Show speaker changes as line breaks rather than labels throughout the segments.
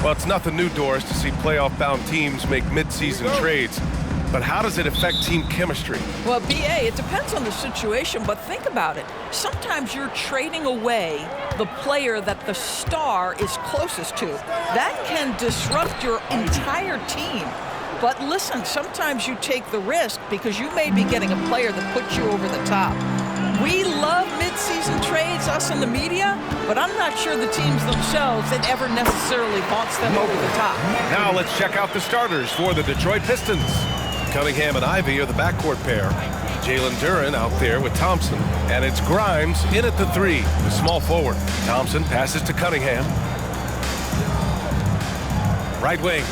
Well, it's nothing new, Doris, to see playoff-bound teams make mid-season trades. But how does it affect team chemistry?
Well, B.A., it depends on the situation, but think about it. Sometimes you're trading away the player that the star is closest to. That can disrupt your entire team. But listen, sometimes you take the risk because you may be getting a player that puts you over the top. We love mid-season trades, us in the media, but I'm not sure the teams themselves, it ever necessarily vaunts them over the top.
Now let's check out the starters for the Detroit Pistons. Cunningham and Ivy are the backcourt pair. Jalen Duren out there with Thompson. And it's Grimes in at the 3, the small forward. Thompson passes to Cunningham. Right wing.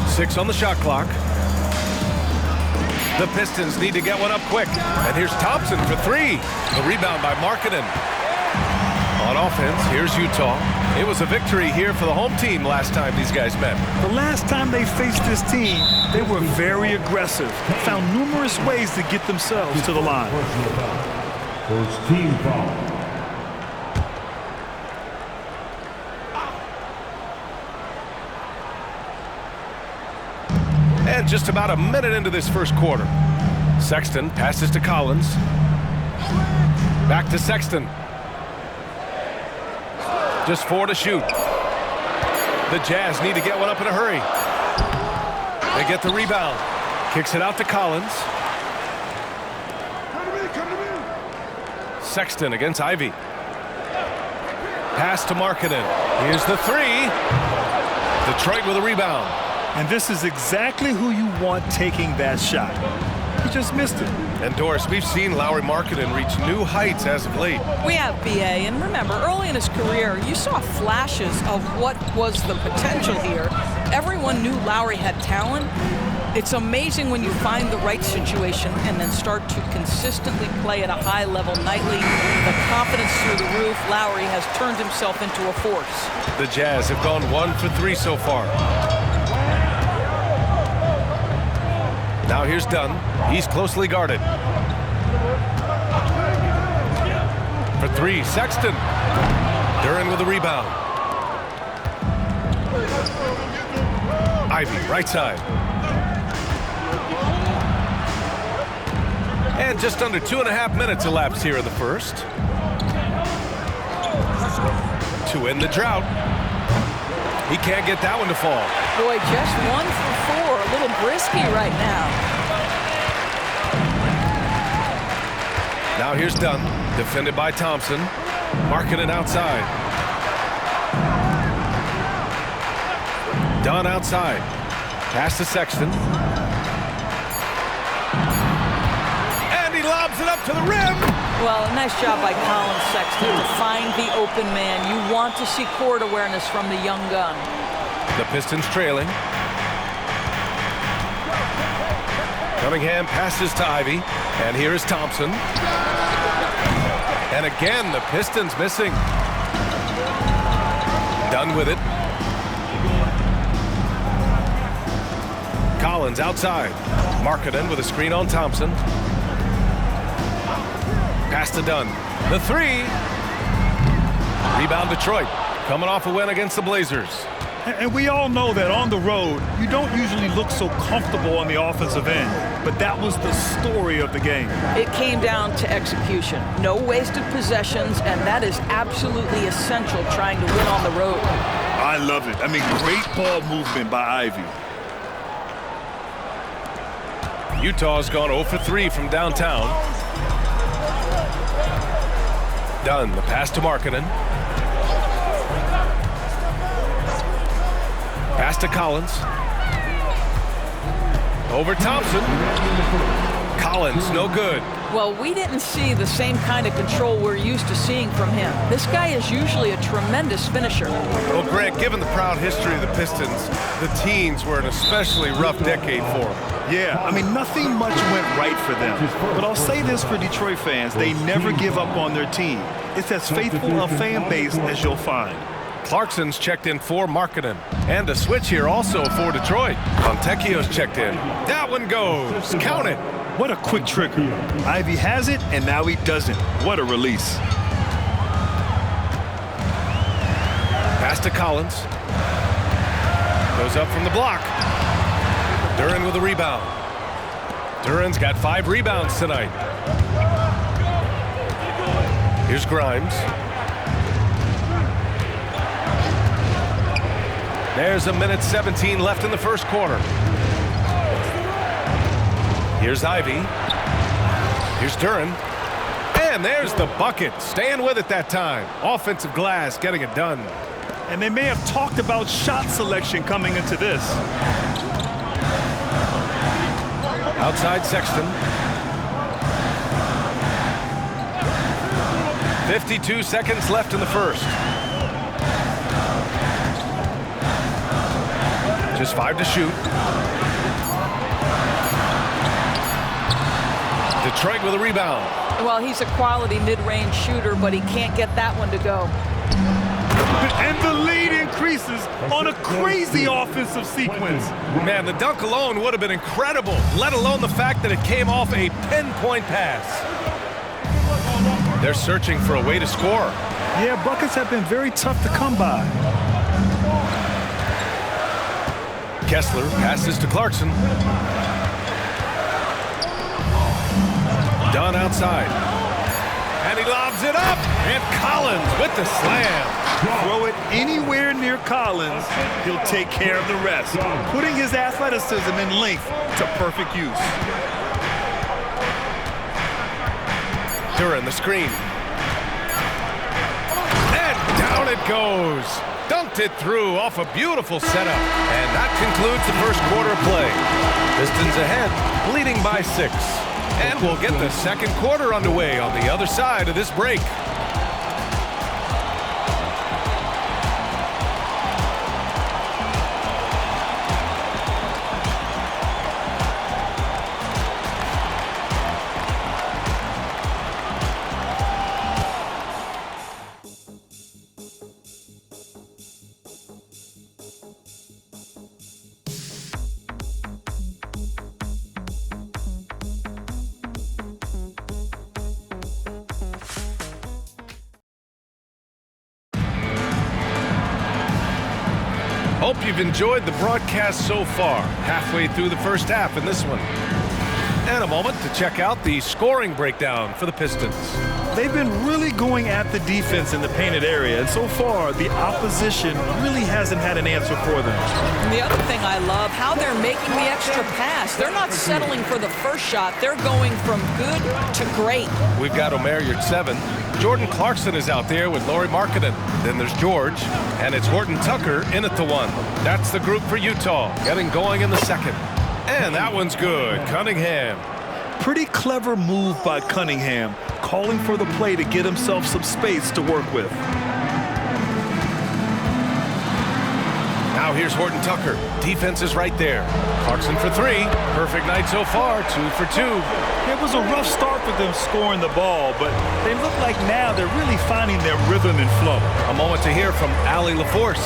6 on the shot clock. The Pistons need to get one up quick. And here's Thompson for 3. The rebound by Markkanen. On offense, here's Utah. It was a victory here for the home team last time these guys met.
The last time they faced this team, they were very aggressive, found numerous ways to get themselves to the line.
First team foul.
And just about a minute into this first quarter. Sexton passes to Collins. Back to Sexton. Just 4 to shoot. The Jazz need to get one up in a hurry. They get the rebound. Kicks it out to Collins. Sexton against Ivy. Pass to Markkanen. Here's the 3. Detroit with a rebound.
And this is exactly who you want taking that shot. He just missed it.
And Doris, we've seen Lauri Markkanen reach new heights as of late.
We have, B.A., and remember, early in his career, you saw flashes of what was the potential here. Everyone knew Lauri had talent. It's amazing when you find the right situation and then start to consistently play at a high level nightly. The confidence through the roof. Lauri has turned himself into a force.
The Jazz have gone 1 for 3 so far. Now here's Dunn. He's closely guarded. For 3, Sexton. Duren with a rebound. Ivy, right side. And just under 2.5 minutes elapsed here in the first. To end the drought. He can't get that one to fall.
Boy, just 1 for 4. A little brisky right now.
Now here's Dunn, defended by Thompson. Markkanen outside. Dunn outside. Pass to Sexton. And he lobs it up to the rim.
Well, a nice job by Colin Sexton to find the open man. You want to see court awareness from the young gun.
The Pistons trailing. Cunningham passes to Ivy. And here is Thompson. And again, the Pistons missing. Done with it. Collins outside. Markkanen with a screen on Thompson. Pass to Dunn. The 3. Rebound Detroit. Coming off a win against the Blazers.
And we all know that on the road, you don't usually look so comfortable on the offensive end. But that was the story of the game.
It came down to execution. No wasted possessions, and that is absolutely essential trying to win on the road.
I love it. I mean, great ball movement by Ivy.
Utah's gone 0 for 3 from downtown. Dunn, the pass to Markkanen. Pass to Collins. Over Thompson. Collins, no good.
Well, we didn't see the same kind of control we're used to seeing from him. This guy is usually a tremendous finisher.
Well, Greg, given the proud history of the Pistons, the teens were an especially rough decade for them.
Yeah, I mean, nothing much went right for them. But I'll say this for Detroit fans, they never give up on their team. It's as faithful a fan base as you'll find.
Clarkson's checked in for Markkanen. And a switch here also for Detroit. Fontecchio's checked in. That one goes. Count it.
What a quick trigger. Ivy has it, and now he doesn't. What a release.
to Collins. Goes up from the block. Duren with a rebound. Duren's got 5 rebounds tonight. Here's Grimes. There's 1:17 left in the first quarter. Here's Ivy. Here's Duren. And there's the bucket. Staying with it that time. Offensive glass getting it done.
And they may have talked about shot selection coming into this.
Outside Sexton. 52 seconds left in the first. Just 5 to shoot. Detroit with a rebound.
Well, he's a quality mid-range shooter, but he can't get that one to go.
And the lead increases on a crazy offensive sequence.
Man, the dunk alone would have been incredible, let alone the fact that it came off a pinpoint pass. They're searching for a way to score.
Yeah, buckets have been very tough to come by.
Kessler passes to Clarkson. Dunn outside. And he lobs it up. And Collins with the slam.
Throw it anywhere near Collins, he'll take care of the rest, putting his athleticism and length to perfect use.
Duren the screen. And down it goes. Dunked it through off a beautiful setup. And that concludes the first quarter of play. Pistons ahead, leading by 6. And we'll get the second quarter underway on the other side of this break. Hope you've enjoyed the broadcast so far. Halfway through the first half in this one. And a moment to check out the scoring breakdown for the Pistons.
They've been really going at the defense in the painted area, and so far the opposition really hasn't had an answer for them.
And the other thing I love, how they're making the extra pass. They're not settling for the first shot. They're going from good to great.
We've got Omer at 7. Jordan Clarkson is out there with Lauri Markkanen. Then there's George, and it's Horton Tucker in at the 1. That's the group for Utah, getting going in the second. And that one's good. Cunningham.
Pretty clever move by Cunningham, calling for the play to get himself some space to work with.
Now here's Horton Tucker. Defense is right there. Clarkson for 3. Perfect night so far. 2 for 2.
It was a rough start for them scoring the ball, but they look like now they're really finding their rhythm and flow.
A moment to hear from Allie LaForce.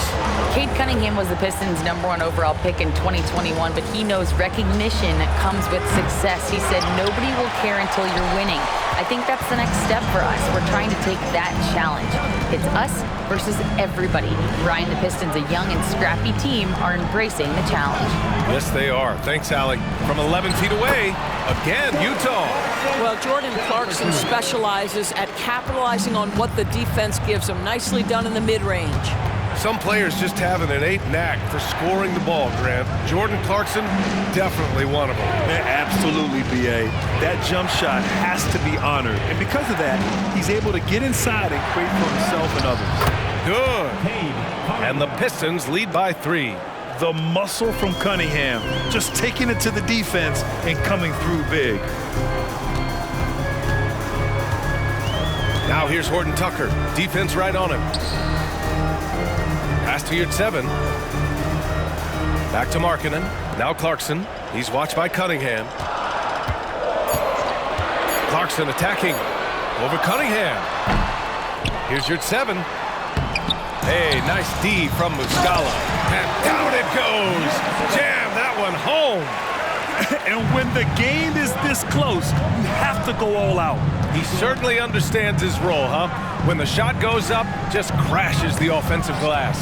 Cade Cunningham was the Pistons' #1 overall pick in 2021, but he knows recognition comes with success. He said, nobody will care until you're winning. I think that's the next step for us. We're trying to take that challenge. It's us versus everybody. Ryan, the Pistons, a young and scrappy team, are embracing the challenge.
Yes, they are. Thanks, Allie. From 11 feet away, again, Utah.
Well, Jordan Clarkson specializes at capitalizing on what the defense gives him. Nicely done in the mid-range.
Some players just have an innate knack for scoring the ball, Grant. Jordan Clarkson, definitely one of them.
Yeah, absolutely, B.A. That jump shot has to be honored. And because of that, he's able to get inside and create for himself and others.
Good. And the Pistons lead by 3.
The muscle from Cunningham, just taking it to the defense and coming through big.
Now here's Horton Tucker. Defense right on him. Pass to your 7. Back to Markkanen. Now Clarkson. He's watched by Cunningham. Clarkson attacking over Cunningham. Here's your 7. Hey, nice D from Muscala. And down it goes. Jam that one home.
And when the game is this close, you have to go all out.
He certainly understands his role, huh? When the shot goes up, just crashes the offensive glass.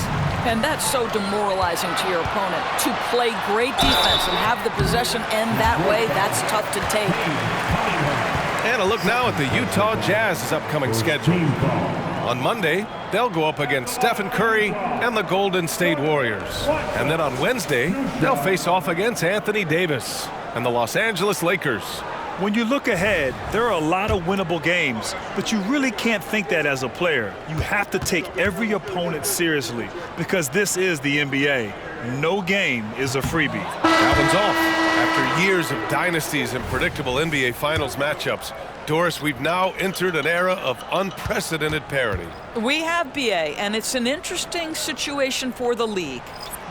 And that's so demoralizing to your opponent. To play great defense and have the possession end that way, that's tough to take.
And a look now at the Utah Jazz's upcoming schedule. On Monday, they'll go up against Stephen Curry and the Golden State Warriors. And then on Wednesday, they'll face off against Anthony Davis and the Los Angeles Lakers.
When you look ahead, there are a lot of winnable games, but you really can't think that as a player. You have to take every opponent seriously because this is the NBA. No game is a freebie.
That one's off. After years of dynasties and predictable NBA Finals matchups, Doris, we've now entered an era of unprecedented parity.
We have, BA, and it's an interesting situation for the league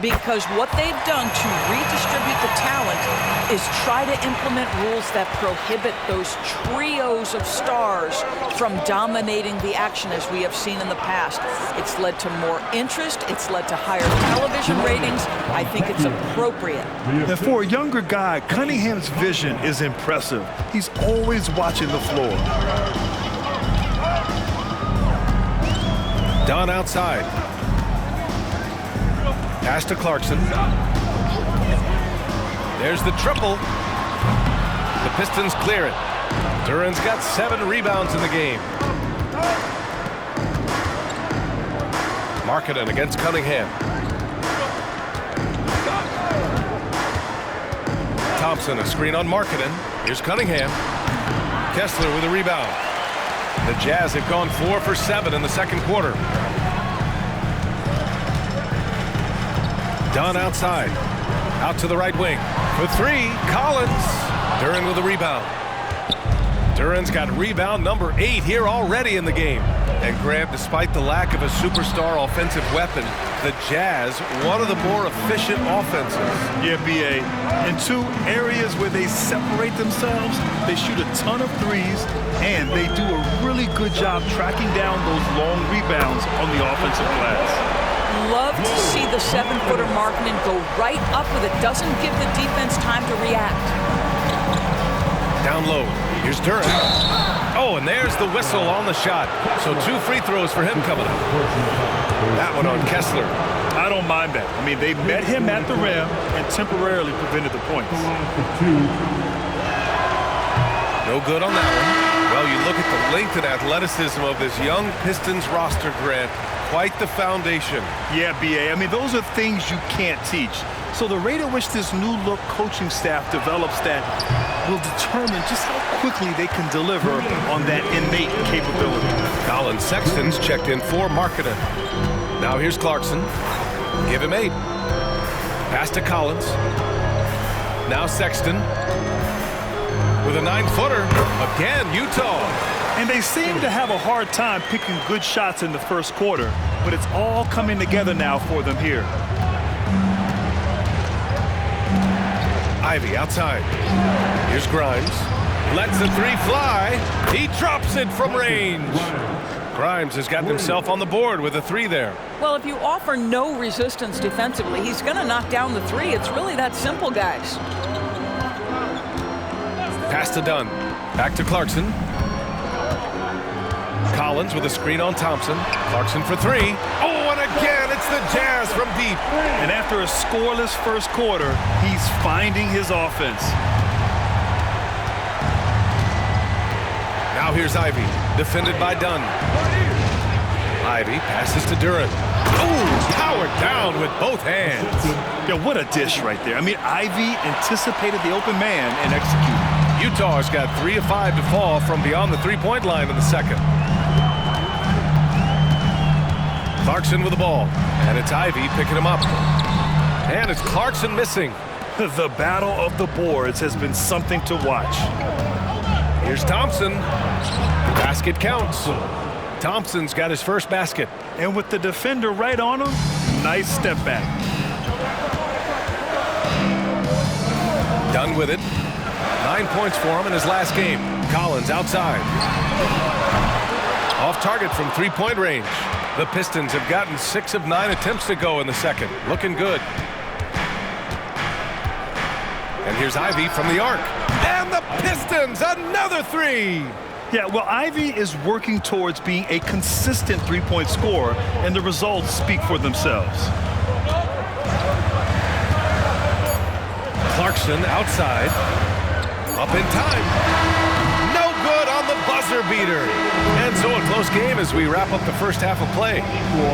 because what they've done to redistribute the talent is try to implement rules that prohibit those trios of stars from dominating the action as we have seen in the past. It's led to more interest. It's led to higher television ratings. I think it's appropriate.
And for a younger guy, Cunningham's vision is impressive. He's always watching the floor.
Dunn outside. Pass to Clarkson. There's the triple. The Pistons clear it. Duran's got 7 rebounds in the game. Markkanen against Cunningham. Thompson, a screen on Markkanen. Here's Cunningham. Kessler with a rebound. The Jazz have gone 4 for 7 in the second quarter. Dunn outside. Out to the right wing. For 3, Collins. Duran with a rebound. Duran's got rebound number 8 here already in the game. And Graham, despite the lack of a superstar offensive weapon, the Jazz, one of the more efficient offenses.
Yeah, BA. In 2 areas where they separate themselves, they shoot a ton of threes, and they do a really good job tracking down those long rebounds on the offensive glass.
Love to see the 7-footer Markkanen go right up with it. Doesn't give the defense time to react.
Down low. Here's Duran. Oh, and there's the whistle on the shot. So 2 free throws for him coming up. That one on Kessler.
I don't mind that. I mean, they met him at the rim and temporarily prevented the points.
No good on that one. Well, you look at the length and athleticism of this young Pistons roster, Grant. Quite the foundation.
Yeah, BA. I mean, those are things you can't teach. So the rate at which this new look coaching staff develops that will determine just how quickly they can deliver on that innate capability.
Colin Sexton's checked in for Markkanen. Now here's Clarkson. Give him 8. Pass to Collins. Now Sexton with a 9-footer. Again, Utah.
And they seem to have a hard time picking good shots in the first quarter, but it's all coming together now for them here.
Ivy outside. Here's Grimes. Lets the 3 fly. He drops it from range. Grimes has got himself on the board with a 3 there.
Well, if you offer no resistance defensively, he's going to knock down the 3. It's really that simple, guys.
Pass to Dunn. Back to Clarkson. Collins with a screen on Thompson. Clarkson for 3. Oh, and again, it's the Jazz from deep.
And after a scoreless first quarter, he's finding his offense.
Now here's Ivy, defended by Dunn. Ivy passes to Duran. Oh, powered down with both hands.
Yeah, what a dish right there. I mean, Ivy anticipated the open man and executed.
Utah's got 3 of 5 to fall from beyond the 3-point line in the second. Clarkson with the ball, and it's Ivy picking him up. And it's Clarkson missing.
The battle of the boards has been something to watch.
Here's Thompson. The basket counts. Thompson's got his first basket.
And with the defender right on him, nice step back.
Done with it. 9 points for him in his last game. Collins outside. Off target from 3-point range. The Pistons have gotten 6 of 9 attempts to go in the second. Looking good. And here's Ivy from the arc. And the Pistons, another 3.
Yeah, well, Ivy is working towards being a consistent three-point scorer, and the results speak for themselves.
Clarkson outside. Up in time. No good on the buzzer beater. And so a close game as we wrap up the first half of play.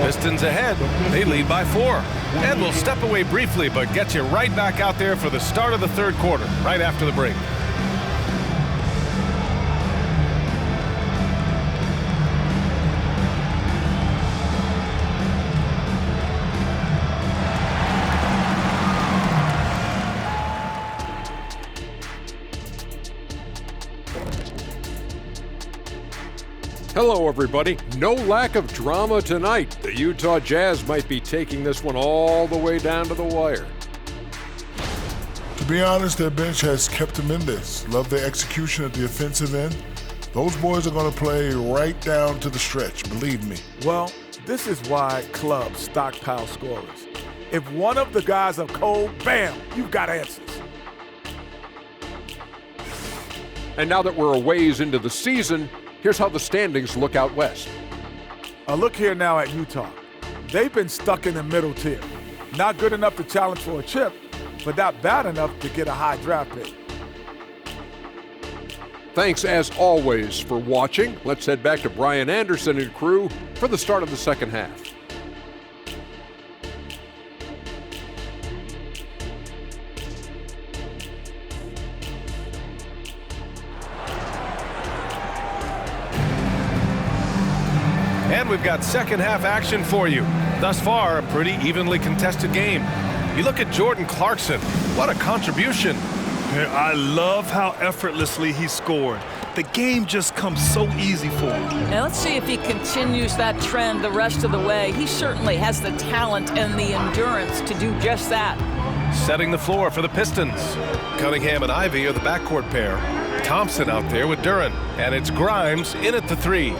Pistons ahead. They lead by 4. And we'll step away briefly, but get you right back out there for the start of the third quarter, right after the break.
Hello, everybody. No lack of drama tonight. The Utah Jazz might be taking this one all the way down to the wire.
To be honest, their bench has kept them in this. Love their execution at the offensive end. Those boys are going to play right down to the stretch, believe me.
Well, this is why clubs stockpile scorers. If one of the guys are cold, bam, you've got answers.
And now that we're a ways into the season, here's how the standings look out west.
A look here now at Utah. They've been stuck in the middle tier. Not good enough to challenge for a chip, but not bad enough to get a high draft pick.
Thanks, as always, for watching. Let's head back to Brian Anderson and crew for the start of the second half.
And we've got second half action for you. Thus far, a pretty evenly contested game. You look at Jordan Clarkson. What a contribution.
I love how effortlessly he scored. The game just comes so easy for him.
Now let's see if he continues that trend the rest of the way. He certainly has the talent and the endurance to do just that.
Setting the floor for the Pistons. Cunningham and Ivy are the backcourt pair. Thompson out there with Duren. And it's Grimes in at the 3.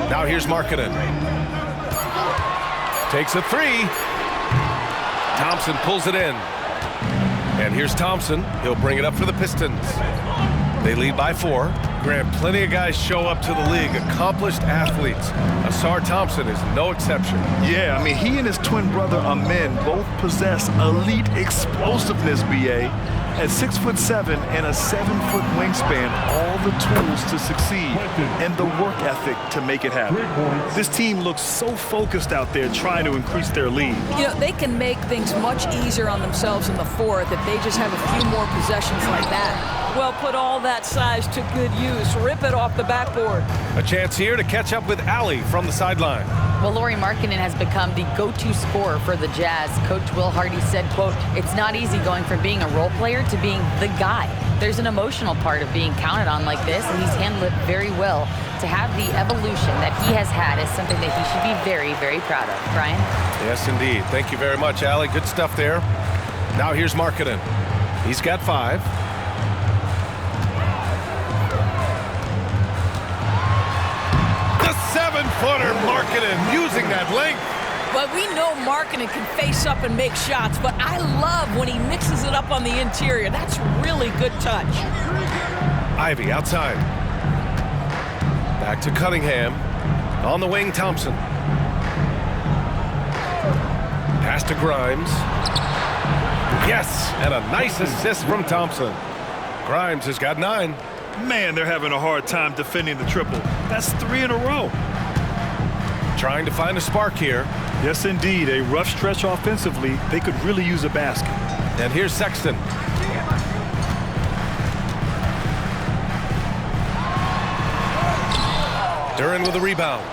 Now here's Markkanen. Takes a 3. Thompson pulls it in. And here's Thompson. He'll bring it up for the Pistons. They lead by 4. Grant, plenty of guys show up to the league, accomplished athletes. Asar Thompson is no exception.
Yeah, I mean, he and his twin brother Amin both possess elite explosiveness, BA. At 6'7" and a 7-foot wingspan, all the tools to succeed and the work ethic to make it happen. This team looks so focused out there trying to increase their lead.
You know, they can make things much easier on themselves in the fourth if they just have a few more possessions like that. Well, put all that size to good use. Rip it off the backboard.
A chance here to catch up with Allie from the sideline.
Well, Lauri Markkanen has become the go-to scorer for the Jazz. Coach Will Hardy said, quote, "It's not easy going from being a role player to being the guy. There's an emotional part of being counted on like this, and he's handled it very well. To have the evolution that he has had is something that he should be very, very proud of." Brian?
Yes, indeed. Thank you very much, Allie. Good stuff there. Now here's Markkanen. He's got 5. The 7-footer Markkanen using that length.
But we know Markkanen can face up and make shots, but I love when he mixes it up on the interior. That's really good touch.
Ivy outside. Back to Cunningham. On the wing, Thompson. Pass to Grimes. Yes, and a nice assist from Thompson. Grimes has got 9.
Man, they're having a hard time defending the triple. That's 3 in a row.
Trying to find a spark here.
Yes, indeed. A rough stretch offensively. They could really use a basket.
And here's Sexton. Duren with a rebound.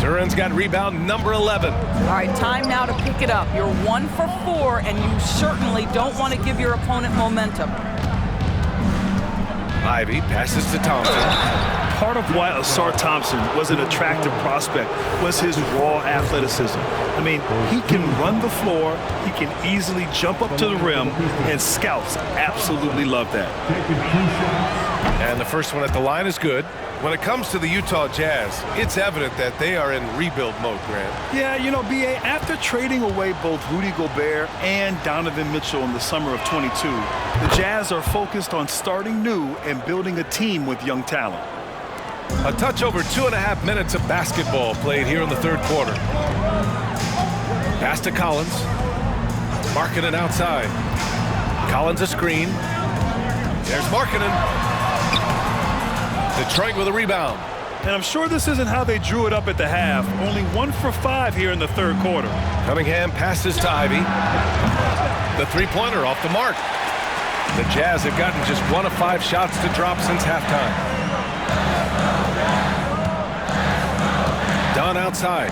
Duren's got rebound number 11.
All right, time now to pick it up. You're 1 for 4, and you certainly don't want to give your opponent momentum.
Ivy passes to Thompson.
Part of why Asar Thompson was an attractive prospect was his raw athleticism. I mean, he can run the floor, he can easily jump up to the rim, and scouts absolutely love that.
And the first one at the line is good. When it comes to the Utah Jazz, it's evident that they are in rebuild mode, Grant.
Yeah, you know, B.A., after trading away both Rudy Gobert and Donovan Mitchell in the summer of 22, the Jazz are focused on starting new and building a team with young talent.
A touch over 2.5 minutes of basketball played here in the third quarter. Pass to Collins. Markkanen outside. Collins a screen. There's Markkanen. Detroit with a rebound.
And I'm sure this isn't how they drew it up at the half. Only 1 for 5 here in the third quarter.
Cunningham passes to Ivy. The three-pointer off the mark. The Jazz have gotten just 1 of 5 shots to drop since halftime. Dunn outside.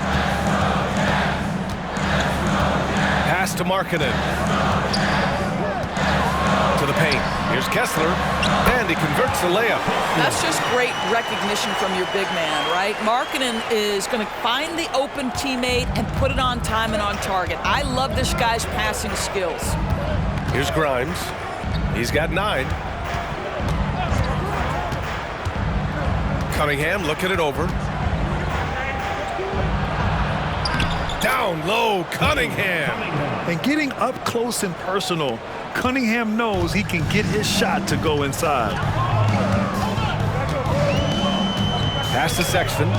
Pass to Markkanen. To the paint. Here's Kessler, and he converts the layup.
That's just great recognition from your big man, right? Markkanen is going to find the open teammate and put it on time and on target. I love this guy's passing skills.
Here's Grimes. He's got 9. Cunningham looking it over. Down low, Cunningham.
And getting up close and personal, Cunningham knows he can get his shot to go inside.
Pass to Sexton.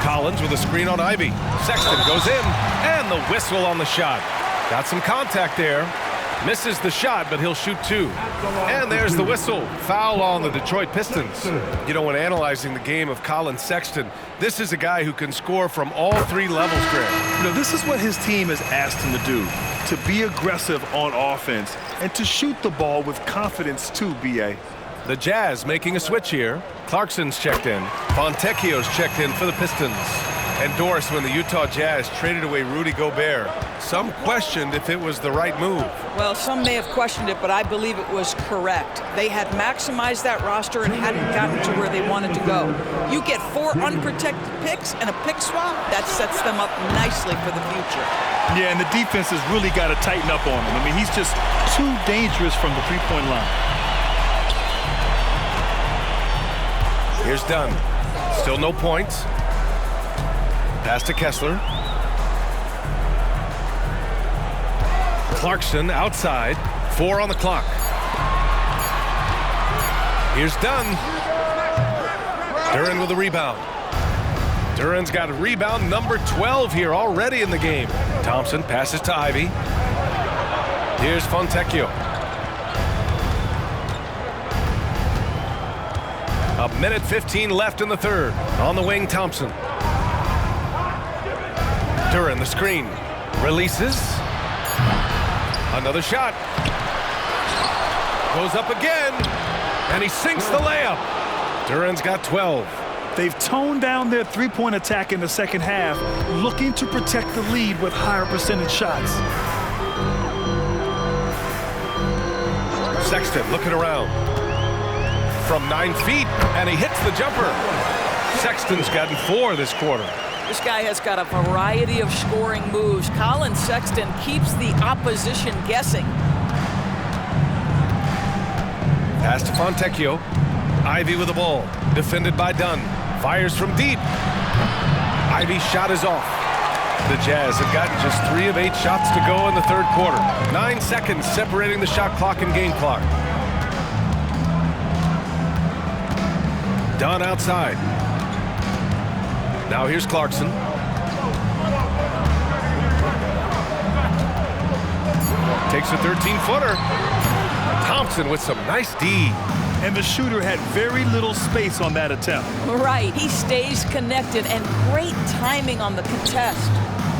Collins with a screen on Ivy. Sexton goes in, and the whistle on the shot. Got some contact there. Misses the shot, but he'll shoot 2. And there's the whistle. Foul on the Detroit Pistons. You know, when analyzing the game of Colin Sexton, this is a guy who can score from all 3 levels, Greg.
You know, this is what his team has asked him to do, to be aggressive on offense and to shoot the ball with confidence too, B.A.
The Jazz making a switch here. Clarkson's checked in. Fontecchio's checked in for the Pistons. And Doris, when the Utah Jazz traded away Rudy Gobert, some questioned if it was the right move.
Well, some may have questioned it, but I believe it was correct. They had maximized that roster and hadn't gotten to where they wanted to go. You get 4 unprotected picks and a pick swap, that sets them up nicely for the future.
Yeah, and the defense has really got to tighten up on him. I mean, he's just too dangerous from the three-point line.
Here's Dunn. Still no points. Pass to Kessler. Clarkson outside. 4 on the clock. Here's Dunn. Duren with a rebound. Duren's got a rebound number 12 here already in the game. Thompson passes to Ivy. Here's Fontecchio. A minute 15 left in the third. On the wing, Thompson. Duren, the screen. Releases. Another shot. Goes up again. And he sinks the layup. Duren's got 12.
They've toned down their three-point attack in the second half, looking to protect the lead with higher percentage shots.
Sexton looking around. From 9 feet, and he hits the jumper. Sexton's gotten 4 this quarter.
This guy has got a variety of scoring moves. Colin Sexton keeps the opposition guessing.
Pass to Fontecchio. Ivy with the ball. Defended by Dunn. Fires from deep. Ivy's shot is off. The Jazz have gotten just 3 of 8 shots to go in the third quarter. 9 seconds separating the shot clock and game clock. Dunn outside. Now here's Clarkson. Takes a 13-footer. Thompson with some nice D.
And the shooter had very little space on that attempt.
Right, he stays connected, and great timing on the contest.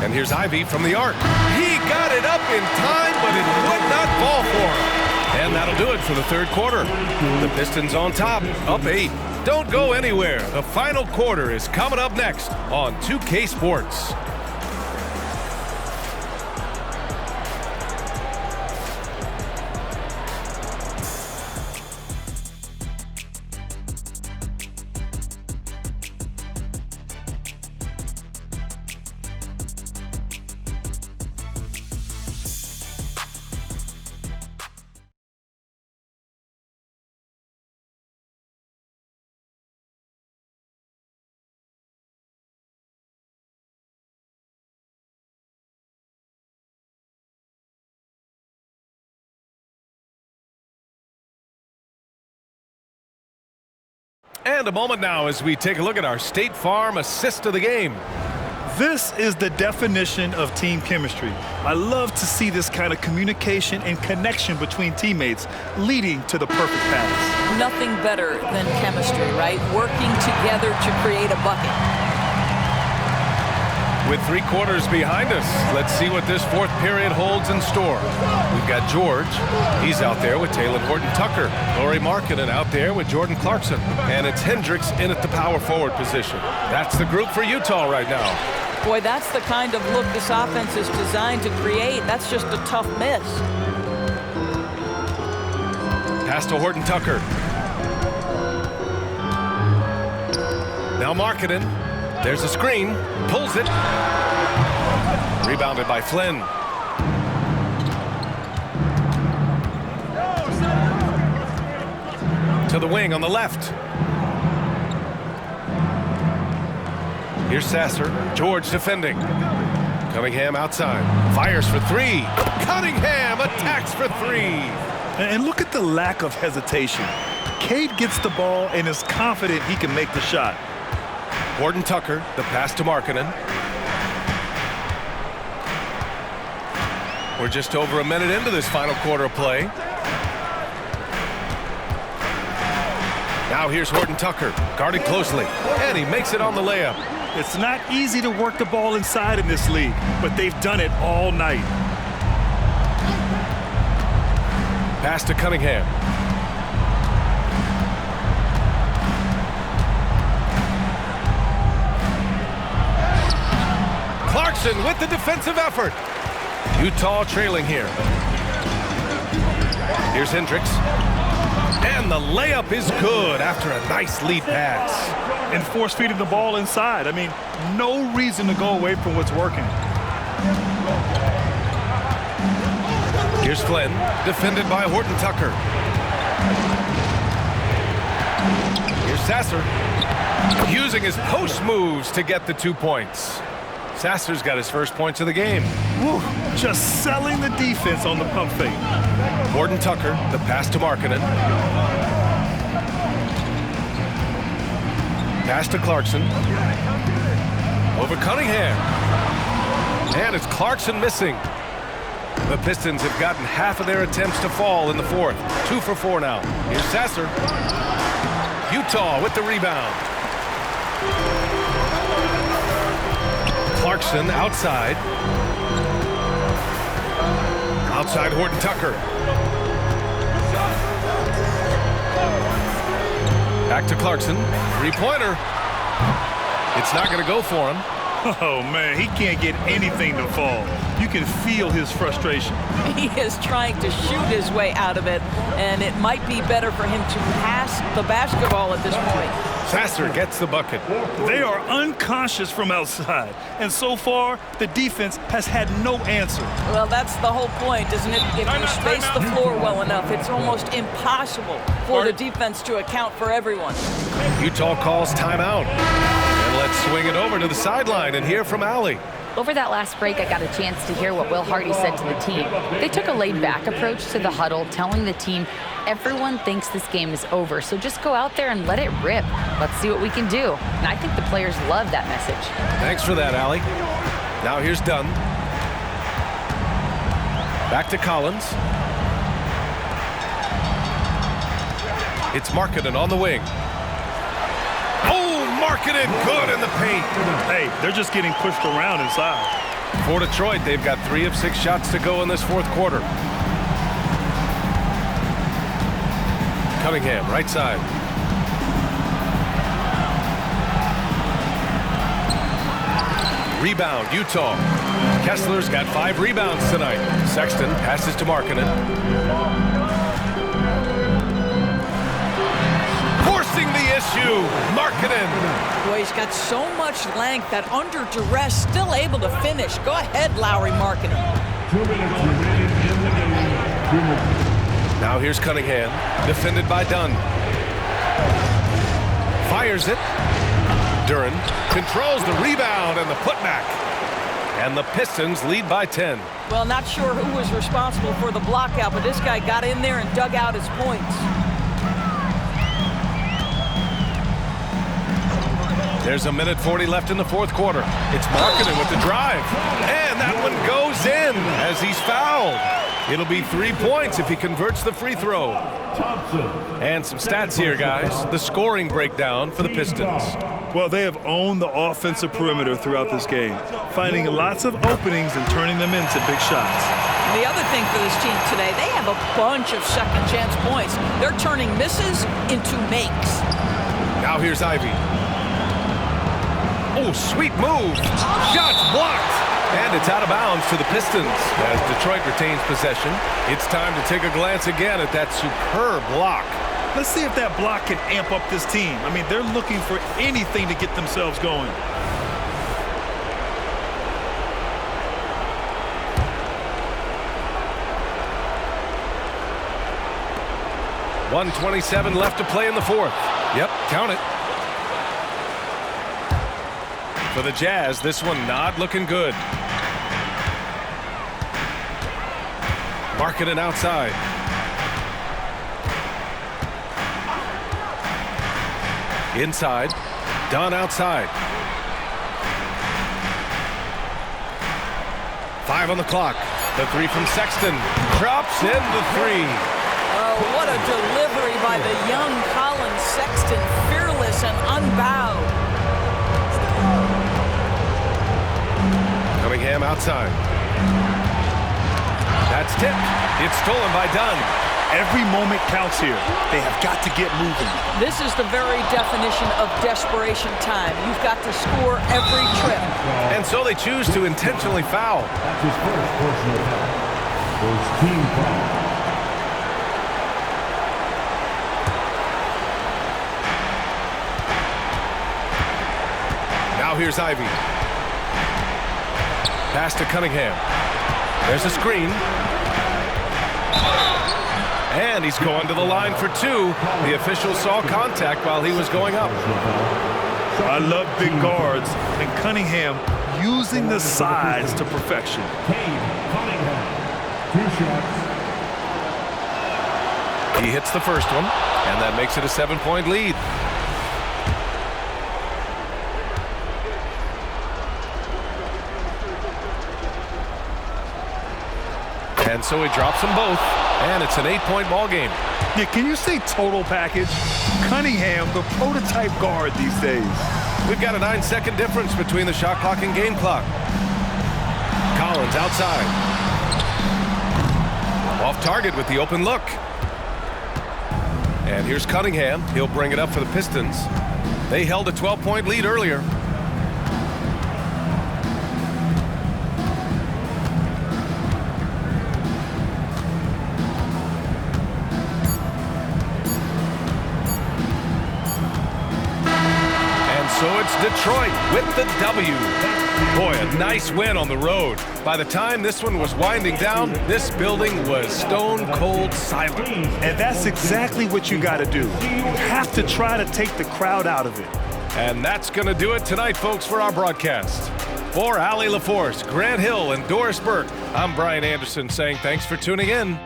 And here's Ivy from the arc. He got it up in time, but it would not fall for him. And that'll do it for the third quarter. The Pistons on top, up 8. Don't go anywhere. The final quarter is coming up next on 2K Sports. And a moment now as we take a look at our State Farm assist of the game.
This is the definition of team chemistry. I love to see this kind of communication and connection between teammates leading to the perfect pass.
Nothing better than chemistry, right? Working together to create a bucket.
With 3 quarters behind us, let's see what this fourth period holds in store. We've got George. He's out there with Taylor Horton-Tucker. Lauri Markkanen out there with Jordan Clarkson. And it's Hendricks in at the power forward position. That's the group for Utah right now.
Boy, that's the kind of look this offense is designed to create. That's just a tough miss.
Pass to Horton-Tucker. Now Markkanen. There's a screen. Pulls it. Rebounded by Flynn. To the wing on the left. Here's Sasser. George defending. Cunningham outside. Fires for 3. Cunningham attacks for 3.
And look at the lack of hesitation. Cade gets the ball and is confident he can make the shot.
Horton-Tucker, the pass to Markkanen. We're just over a minute into this final quarter of play. Now here's Horton-Tucker, guarded closely, and he makes it on the layup.
It's not easy to work the ball inside in this league, but they've done it all night.
Pass to Cunningham. Clarkson with the defensive effort. Utah trailing here. Here's Hendricks. And the layup is good after a nice lead pass.
And force-feeding the ball inside. I mean, no reason to go away from what's working.
Here's Flynn, defended by Horton-Tucker. Here's Sasser, using his post moves to get the 2 points. Sasser's got his first points of the game.
Woo, just selling the defense on the pump fake.
Horton-Tucker, the pass to Markkanen. Pass to Clarkson. Over Cunningham. And it's Clarkson missing. The Pistons have gotten half of their attempts to fall in the fourth. 2 for 4 now. Here's Sasser. Utah with the rebound. Clarkson outside. Outside Horton-Tucker. Back to Clarkson. 3-pointer. It's not going to go for him.
Oh, man, he can't get anything to fall. You can feel his frustration.
He is trying to shoot his way out of it, and it might be better for him to pass the basketball at this point.
Sasser gets the bucket.
They are unconscious from outside, and so far, the defense has had no answer.
Well, that's the whole point, isn't it? If you space the floor well enough, it's almost impossible for the defense to account for everyone.
Utah calls timeout. And let's swing it over to the sideline and hear from Allie.
Over that last break, I got a chance to hear what Will Hardy said to the team. They took a laid-back approach to the huddle, telling the team, everyone thinks this game is over, so just go out there and let it rip. Let's see what we can do. And I think the players love that message.
Thanks for that, Allie. Now here's Dunn. Back to Collins. It's Markkanen on the wing. Oh, Markkanen good in the paint.
Hey, they're just getting pushed around inside.
For Detroit, they've got 3 of 6 shots to go in this fourth quarter. Cunningham, right side. Rebound, Utah. Kessler's got 5 rebounds tonight. Sexton passes to Markkanen. Forcing the issue, Markkanen.
Boy, he's got so much length that under duress, still able to finish. Go ahead, Lauri Markkanen.
2 minutes remaining in the game.
Now here's Cunningham, defended by Dunn. Fires it. Duren controls the rebound and the putback. And the Pistons lead by 10.
Well, not sure who was responsible for the blockout, but this guy got in there and dug out his points.
There's a minute 40 left in the fourth quarter. It's Markkanen with the drive. And that one goes in as he's fouled. It'll be 3 points if he converts the free throw. And some stats here, guys. The scoring breakdown for the Pistons.
Well, they have owned the offensive perimeter throughout this game, finding lots of openings and turning them into big shots.
The other thing for this team today, they have a bunch of second chance points. They're turning misses into makes.
Now here's Ivy. Oh, sweet move. Shots blocked. And it's out of bounds to the Pistons as Detroit retains possession. It's time to take a glance again at that superb block.
Let's see if that block can amp up this team. I mean, they're looking for anything to get themselves going.
.127 left to play in the fourth. Yep, count it. For the Jazz, this one not looking good. Markkanen outside. Inside. Dunn outside. 5 on the clock. The three from Sexton. Drops in the three.
Oh, what a delivery by the young Colin Sexton. Fearless and unbowed.
Cunningham outside. That's tipped. It's stolen by Dunn.
Every moment counts here. They have got to get moving.
This is the very definition of desperation time. You've got to score every trip.
And so they choose to intentionally foul.
That's his first personal foul. First team foul.
Now here's Ivy. Pass to Cunningham. There's a screen. And he's going to the line for two. The official saw contact while he was going up.
I love big guards, and Cunningham using the size to perfection.
Cunningham. 2 shots.
He hits the first one, and that makes it a 7-point lead. And so he drops them both, and it's an 8-point ball game.
Yeah, can you say total package? Cunningham, the prototype guard these days.
We've got a 9-second difference between the shot clock and game clock. Collins outside. Off target with the open look. And here's Cunningham. He'll bring it up for the Pistons. They held a 12-point lead earlier. So it's Detroit with the W. Boy, a nice win on the road. By the time this one was winding down, this building was stone cold silent.
And that's exactly what you got to do. You have to try to take the crowd out of it.
And that's going to do it tonight, folks, for our broadcast. For Allie LaForce, Grant Hill, and Doris Burke, I'm Brian Anderson saying thanks for tuning in.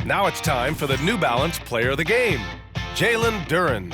Now it's time for the New Balance Player of the Game, Jalen Duren.